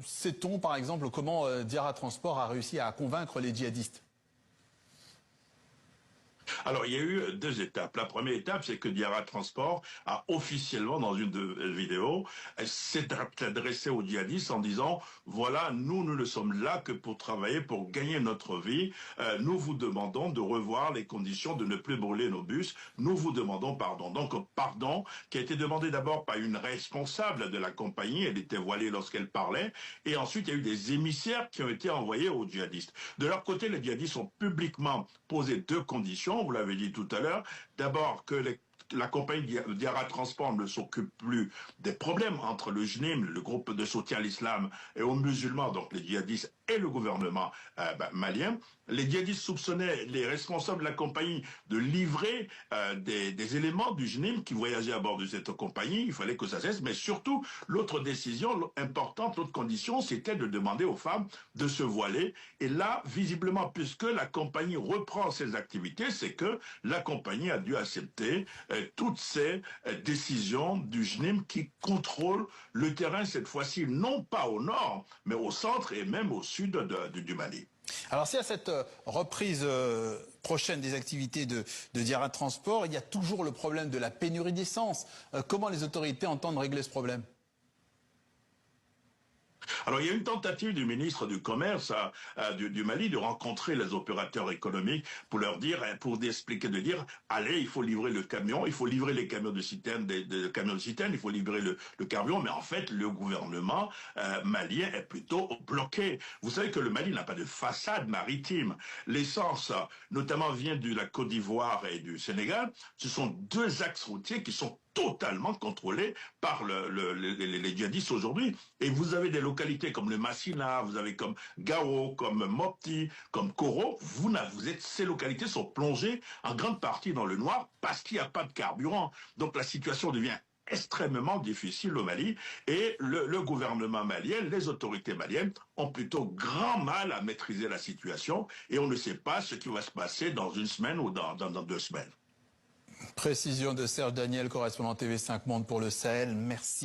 Sait-on, par exemple, comment Diarra Transport a réussi à convaincre les djihadistes? Alors, il y a eu deux étapes. La première étape, c'est que Diarra Transport a officiellement, dans une vidéo, s'est adressé aux djihadistes en disant, voilà, nous ne sommes là que pour travailler, pour gagner notre vie. Nous vous demandons de revoir les conditions, de ne plus brûler nos bus. Nous vous demandons pardon. Donc, pardon qui a été demandé d'abord par une responsable de la compagnie. Elle était voilée lorsqu'elle parlait. Et ensuite, il y a eu des émissaires qui ont été envoyés aux djihadistes. De leur côté, les djihadistes ont publiquement posé deux conditions. Vous l'avez dit tout à l'heure. D'abord, que la compagnie Diarra Transport ne s'occupe plus des problèmes entre le JNIM, le groupe de soutien à l'islam, et aux musulmans, donc les djihadistes et le gouvernement malien. Les djihadistes soupçonnaient les responsables de la compagnie de livrer des éléments du JNIM qui voyageaient à bord de cette compagnie. Il fallait que ça cesse. Mais surtout, l'autre décision importante, l'autre condition, c'était de demander aux femmes de se voiler. Et là, visiblement, puisque la compagnie reprend ses activités, c'est que la compagnie a dû accepter toutes ces décisions du JNIM qui contrôle le terrain, cette fois-ci, non pas au nord, mais au centre et même au sud du Mali. Alors, s'il y a cette reprise prochaine des activités de Diarra Transport, il y a toujours le problème de la pénurie d'essence. Comment les autorités entendent régler ce problème? Alors, il y a une tentative du ministre du Commerce du Mali de rencontrer les opérateurs économiques pour leur dire, pour expliquer, de dire, allez, il faut livrer le camion, il faut livrer les camions de citerne, il faut livrer le carburant. Mais en fait, le gouvernement malien est plutôt bloqué. Vous savez que le Mali n'a pas de façade maritime. L'essence, notamment, vient de la Côte d'Ivoire et du Sénégal. Ce sont deux axes routiers qui sont totalement contrôlés par les djihadistes aujourd'hui. Et vous avez des localités comme le Massina, vous avez comme Gao, comme Mopti, comme Koro. Ces localités sont plongées en grande partie dans le noir parce qu'il n'y a pas de carburant. Donc la situation devient extrêmement difficile au Mali et le gouvernement malien, les autorités maliennes ont plutôt grand mal à maîtriser la situation et on ne sait pas ce qui va se passer dans une semaine ou dans 2 semaines. Précision de Serge Daniel, correspondant TV5 Monde pour le Sahel. Merci.